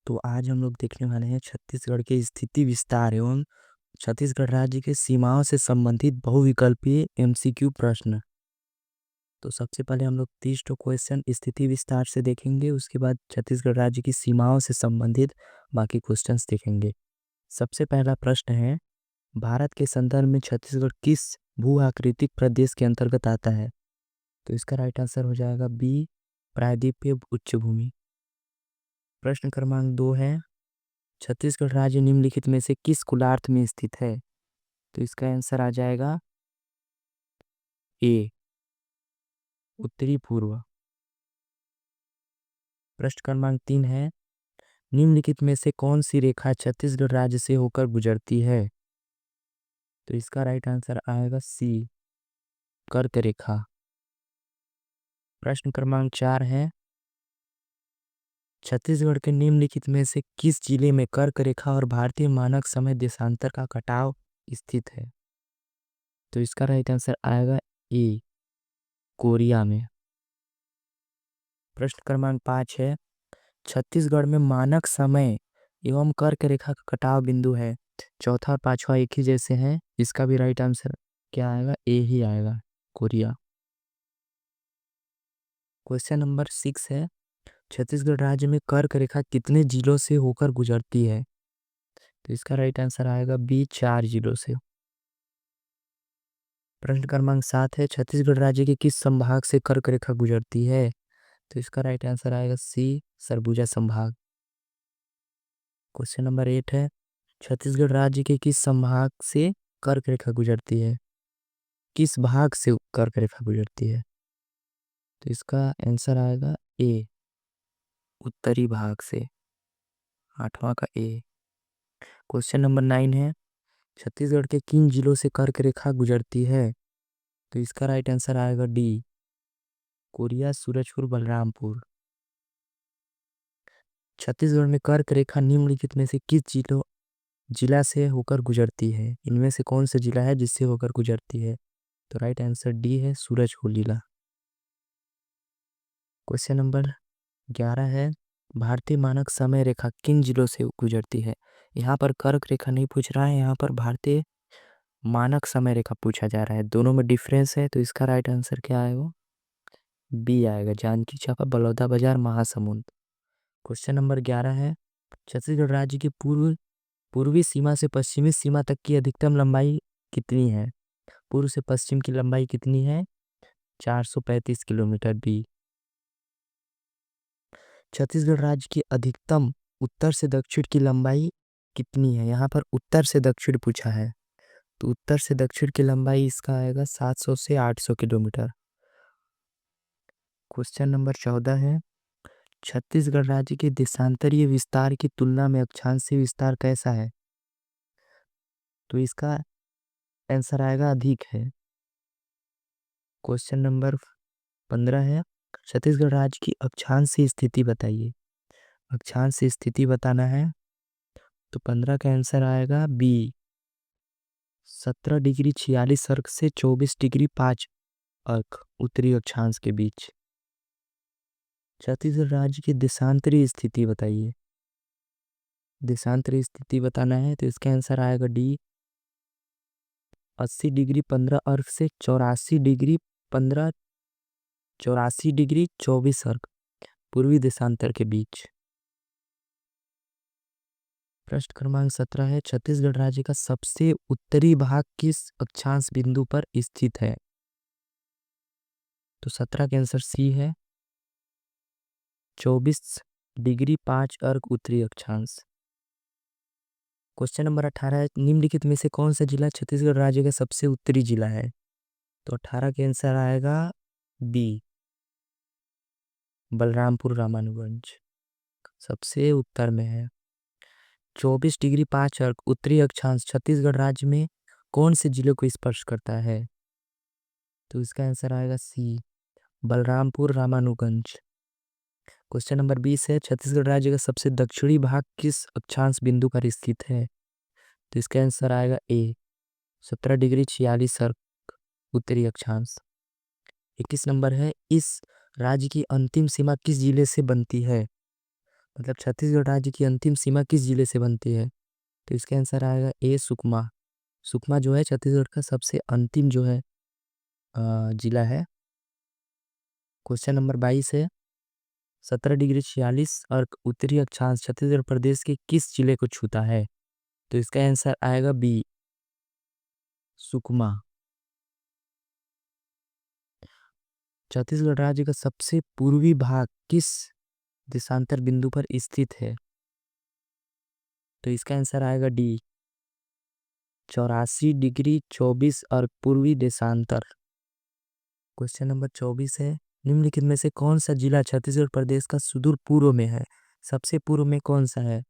तो आज हम लोग देखने वाले हैं छत्तीसगढ़ के स्थिति विस्तार एवं छत्तीसगढ़ राज्य के सीमाओं से संबंधित बहुविकल्पीय एमसीक्यू प्रश्न। तो सबसे पहले हम लोग 30 क्वेश्चन स्थिति विस्तार से देखेंगे, उसके बाद छत्तीसगढ़ राज्य की सीमाओं से संबंधित बाकी क्वेश्चंस देखेंगे। सबसे पहला प्रश्न है, भारत के संदर्भ में छत्तीसगढ़ किस भू आकृतिक प्रदेश के अंतर्गत आता है? तो इसका राइट आंसर हो जाएगा बी, प्रायद्वीपीय उच्च भूमि। प्रश्न क्रमांक 2 है, छत्तीसगढ़ राज्य निम्नलिखित में से किस गोलार्ध में स्थित है? तो इसका आंसर आ जाएगा ए, उत्तरी पूर्व। प्रश्न क्रमांक 3 है, निम्नलिखित में से कौन सी रेखा छत्तीसगढ़ राज्य से होकर गुजरती है? तो इसका राइट आंसर आएगा सी, कर्क रेखा। प्रश्न क्रमांक 4 है, छत्तीसगढ़ के निम्नलिखित में से किस जिले में कर्क रेखा और भारतीय मानक समय देशांतर का कटाव स्थित है? तो इसका राइट आंसर आएगा ए, कोरिया में। प्रश्न क्रमांक 5 है, छत्तीसगढ़ में मानक समय एवं कर्क रेखा का कटाव बिंदु है। चौथा और पांचवा एक ही जैसे हैं, इसका भी राइट आंसर क्या आएगा? ए ही आएगा, कोरिया। क्वेश्चन नंबर 6 है, छत्तीसगढ़ राज्य में कर्क रेखा कितने जिलों से होकर गुजरती है? तो इसका राइट आंसर आएगा बी, 4 जिलों से। प्रश्न क्रमांक 7 है, छत्तीसगढ़ राज्य के किस संभाग से कर्क रेखा गुजरती है? तो इसका राइट आंसर आएगा सी, सरगुजा संभाग। क्वेश्चन नंबर 8 है, छत्तीसगढ़ राज्य के किस संभाग से कर्क रेखा गुजरती है? किस भाग से कर्क रेखा गुजरती है? तो इसका आंसर आएगा ए, उत्तरी भाग से, आठवां का ए। क्वेश्चन नंबर 9 है, छत्तीसगढ़ के किन जिलों से कर्क रेखा गुजरती है? तो इसका राइट आंसर आएगा डी, कोरिया, सूरजपुर, बलरामपुर। छत्तीसगढ़ में कर्क रेखा निम्नलिखित में से किस जिला से होकर गुजरती है? इनमें से कौन सा जिला है जिससे होकर गुजरती है? तो राइट आंसर डी है, सूरजपुर जिला। क्वेश्चन नंबर 11 है, भारतीय मानक समय रेखा किन जिलों से गुजरती है? यहाँ पर कर्क रेखा नहीं पूछ रहा है, यहाँ पर भारतीय मानक समय रेखा पूछा जा रहा है। दोनों में डिफरेंस है, तो इसका राइट आंसर क्या आएगा? बी आएगा, जांजगीर चांपा, बलौदाबाजार, महासमुंद। क्वेश्चन नंबर 11 है, छत्तीसगढ़ राज्य की पूर्वी सीमा से पश्चिमी सीमा तक की अधिकतम लंबाई कितनी है? पूर्व से पश्चिम की लंबाई कितनी है? 435 किलोमीटर। बी। छत्तीसगढ़ राज्य की अधिकतम उत्तर से दक्षिण की लंबाई कितनी है? यहाँ पर उत्तर से दक्षिण पूछा है, तो उत्तर से दक्षिण की लंबाई इसका आएगा 700 से 800 किलोमीटर। क्वेश्चन नंबर 14 है, छत्तीसगढ़ राज्य के देशांतरीय विस्तार की तुलना में अक्षांशीय विस्तार कैसा है? तो इसका आंसर आएगा अधिक है। क्वेश्चन नंबर 15 है, छत्तीसगढ़ राज्य की अक्षांशीय स्थिति बताइए। अक्षांशीय स्थिति बताना है, तो 15 का आंसर आएगा बी, 17 डिग्री 46 अर्क से 24 डिग्री 5 अर्क उत्तरी अक्षांश के बीच। छत्तीसगढ़ राज्य की देशांतरीय स्थिति बताइए। देशांतरीय स्थिति बताना है, तो इसका आंसर आएगा डी, 80 डिग्री 15 अर्क से 84 डिग्री 24 अर्क पूर्वी देशांतर के बीच। प्रश्न क्रमांक 17 है, छत्तीसगढ़ राज्य का सबसे उत्तरी भाग किस अक्षांश बिंदु पर स्थित है? तो 17 का आंसर सी है, 24 डिग्री 5 अर्क उत्तरी अक्षांश। क्वेश्चन नंबर 18 है, निम्नलिखित में से कौन सा जिला छत्तीसगढ़ राज्य का सबसे उत्तरी जिला है? तो 18 का आंसर आएगा बी, बलरामपुर रामानुगंज, सबसे उत्तर में है। 24 डिग्री 5 अर्क उत्तरी अक्षांश छत्तीसगढ़ राज्य में कौन से जिले को स्पर्श करता है? तो इसका आंसर आएगा सी, बलरामपुर रामानुगंज। क्वेश्चन नंबर 20 है, छत्तीसगढ़ राज्य का सबसे दक्षिणी भाग किस अक्षांश बिंदु पर स्थित है? तो इसका आंसर आएगा ए, 17 डिग्री 46 अर्क उत्तरी अक्षांश। 21 नंबर है, इस राज्य की अंतिम सीमा किस जिले से बनती है? मतलब छत्तीसगढ़ राज्य की अंतिम सीमा किस जिले से बनती है? तो इसका आंसर आएगा ए सुकमा। सुकमा जो है छत्तीसगढ़ का सबसे अंतिम जो है जिला है। क्वेश्चन नंबर 22 है, 17 डिग्री 46 और उत्तरी अक्षांश छत्तीसगढ़ प्रदेश के किस जिले को छूता है? तो इसका आंसर आएगा बी सुकमा। छत्तीसगढ़ राज्य का सबसे पूर्वी भाग किस देशांतर बिंदु पर स्थित है? तो इसका आंसर आएगा डी 84 डिग्री 24 और पूर्वी देशांतर। क्वेश्चन नंबर 24 है, निम्नलिखित में से कौन सा जिला छत्तीसगढ़ प्रदेश का सुदूर पूर्व में है? सबसे पूर्व में कौन सा है?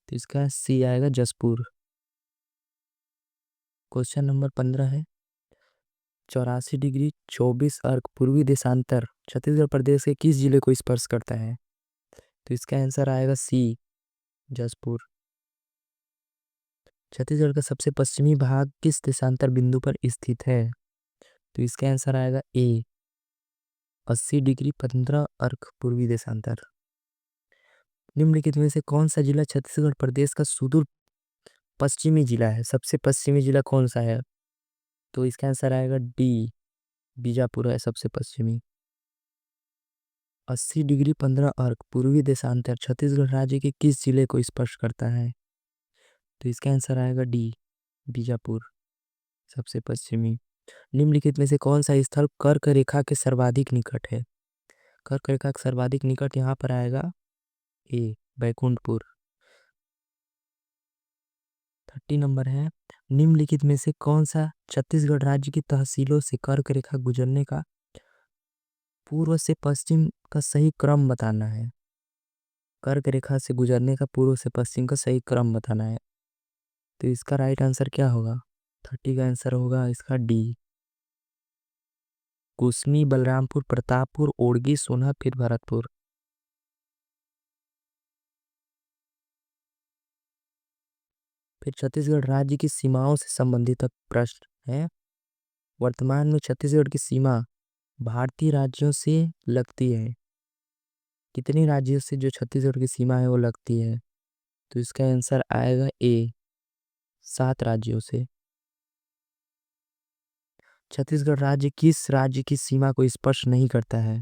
तो इसका सी आएगा जसपुर। क्वेश्चन नंबर 15 है, 84 डिग्री 24 और पूर्वी देशांतर छत्तीसगढ़ प्रदेश के किस जिले को स्पर्श करता है? तो इसका आंसर आएगा सी जसपुर। छत्तीसगढ़ का सबसे पश्चिमी भाग किस देशांतर बिंदु पर स्थित है? तो इसका आंसर आएगा ए 80 डिग्री 15 अर्क पूर्वी देशांतर। निम्नलिखित में से कौन सा जिला छत्तीसगढ़ प्रदेश का सुदूर पश्चिमी जिला है? सबसे पश्चिमी जिला कौन सा है? तो इसका आंसर आएगा डी बीजापुर है सबसे पश्चिमी। 80 डिग्री 15 अर्क पूर्वी देशांतर छत्तीसगढ़ राज्य के किस जिले को स्पर्श करता है? तो इसका आंसर आएगा डी बीजापुर सबसे पश्चिमी। निम्नलिखित में से कौन सा स्थल कर्क रेखा के सर्वाधिक निकट है? कर्क रेखा के सर्वाधिक निकट यहाँ पर आएगा ए बैकुंठपुर। 30 नंबर है, निम्नलिखित में से कौन सा छत्तीसगढ़ राज्य की तहसीलों से कर्क रेखा गुजरने का पूर्व से पश्चिम का सही क्रम बताना है? कर्क रेखा से गुजरने का पूर्व से पश्चिम का सही क्रम बताना है। तो इसका राइट आंसर क्या होगा? 30 का आंसर होगा इसका डी कुसमी, बलरामपुर, प्रतापपुर, ओड़गी, सोना, फिर भरतपुर। फिर छत्तीसगढ़ राज्य की सीमाओं से संबंधित अब प्रश्न है। वर्तमान में छत्तीसगढ़ की सीमा भारतीय राज्यों से लगती है। कितने राज्यों से जो छत्तीसगढ़ की सीमा है वो लगती है? तो इसका आंसर आएगा ए 7 राज्यों से। छत्तीसगढ़ राज्य किस राज्य की सीमा को स्पर्श नहीं करता है?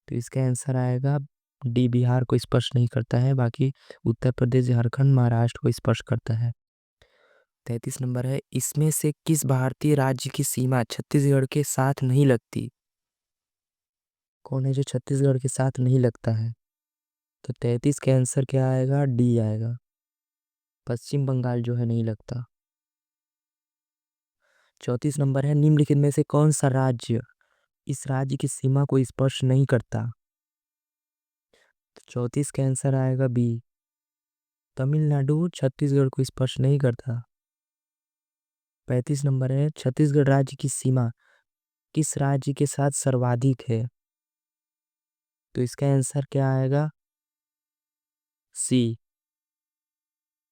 तो इसका आंसर आएगा डी बिहार को स्पर्श नहीं करता है, बाकी उत्तर प्रदेश, झारखंड, महाराष्ट्र को स्पर्श करता है। 33 नंबर है, इसमें से किस भारतीय राज्य की सीमा छत्तीसगढ़ के साथ नहीं लगती? कौन है जो छत्तीसगढ़ के साथ नहीं लगता है? तो 33 के आंसर क्या आएगा? डी आएगा, पश्चिम बंगाल जो है नहीं लगता। 34 नंबर है, निम्नलिखित में से कौन सा राज्य इस राज्य की सीमा को स्पर्श नहीं करता? तो 34 का आंसर आएगा बी तमिलनाडु छत्तीसगढ़ को स्पर्श नहीं करता। 35 नंबर है, छत्तीसगढ़ राज्य की सीमा किस राज्य के साथ सर्वाधिक है? तो इसका आंसर क्या आएगा? सी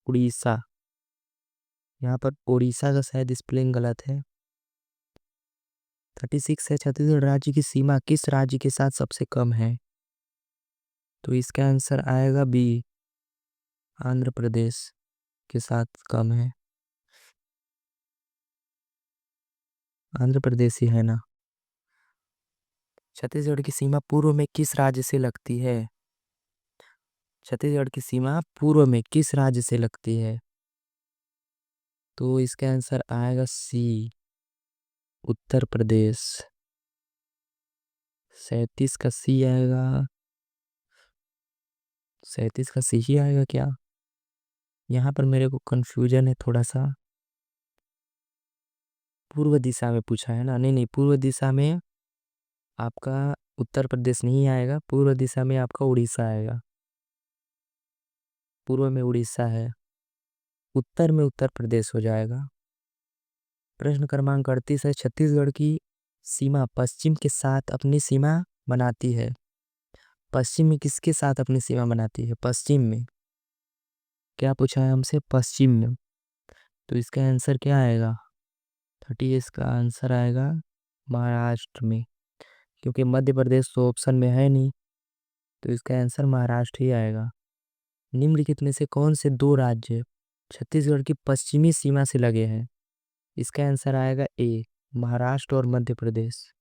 उड़ीसा। यहाँ पर उड़ीसा का शायद स्पेलिंग गलत है। 36 है, छत्तीसगढ़ राज्य की सीमा किस राज्य के साथ सबसे कम है? तो इसका आंसर आएगा बी आंध्र प्रदेश के साथ कम है। आंध्र प्रदेश ही है ना। छत्तीसगढ़ की सीमा पूर्व में किस राज्य से लगती है? छत्तीसगढ़ की सीमा पूर्व में किस राज्य से लगती है? तो इसका आंसर आएगा सी उत्तर प्रदेश। 37 का सी आएगा। 37 का सी ही आएगा क्या? यहाँ पर मेरे को कंफ्यूजन है थोड़ा सा। पूर्व दिशा में पूछा है ना? नहीं नहीं, पूर्व दिशा में आपका उत्तर प्रदेश नहीं आएगा, पूर्व दिशा में आपका उड़ीसा आएगा। पूर्व में उड़ीसा है, उत्तर में उत्तर प्रदेश हो जाएगा। प्रश्न क्रमांक 38 है, छत्तीसगढ़ की सीमा पश्चिम के साथ अपनी सीमा बनाती है। पश्चिम में किसके साथ अपनी सीमा बनाती है? पश्चिम में क्या पूछा है हमसे? पश्चिम में। तो इसका आंसर क्या आएगा? 30 इसका आंसर आएगा महाराष्ट्र में, क्योंकि मध्य प्रदेश तो ऑप्शन में है नहीं। तो इसका आंसर महाराष्ट्र ही आएगा। निम्नलिखित में से कौन से दो राज्य छत्तीसगढ़ की पश्चिमी सीमा से लगे हैं? इसका आंसर आएगा ए, महाराष्ट्र और मध्य प्रदेश।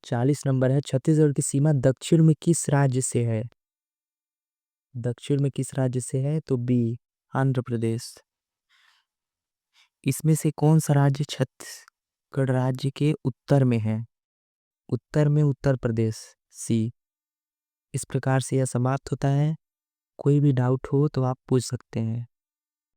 40 नंबर है, छत्तीसगढ़ की सीमा दक्षिण में किस राज्य से है? दक्षिण में किस राज्य से है? तो बी, आंध्र प्रदेश। इसमें से कौन सा राज्य छत्तीसगढ़ राज्य के उत्तर में है? उत्तर में उत्तर प्रदेश, सी। इस प्रकार से यह समाप्त होता है। कोई भी डाउट हो तो आप पूछ सकते हैं।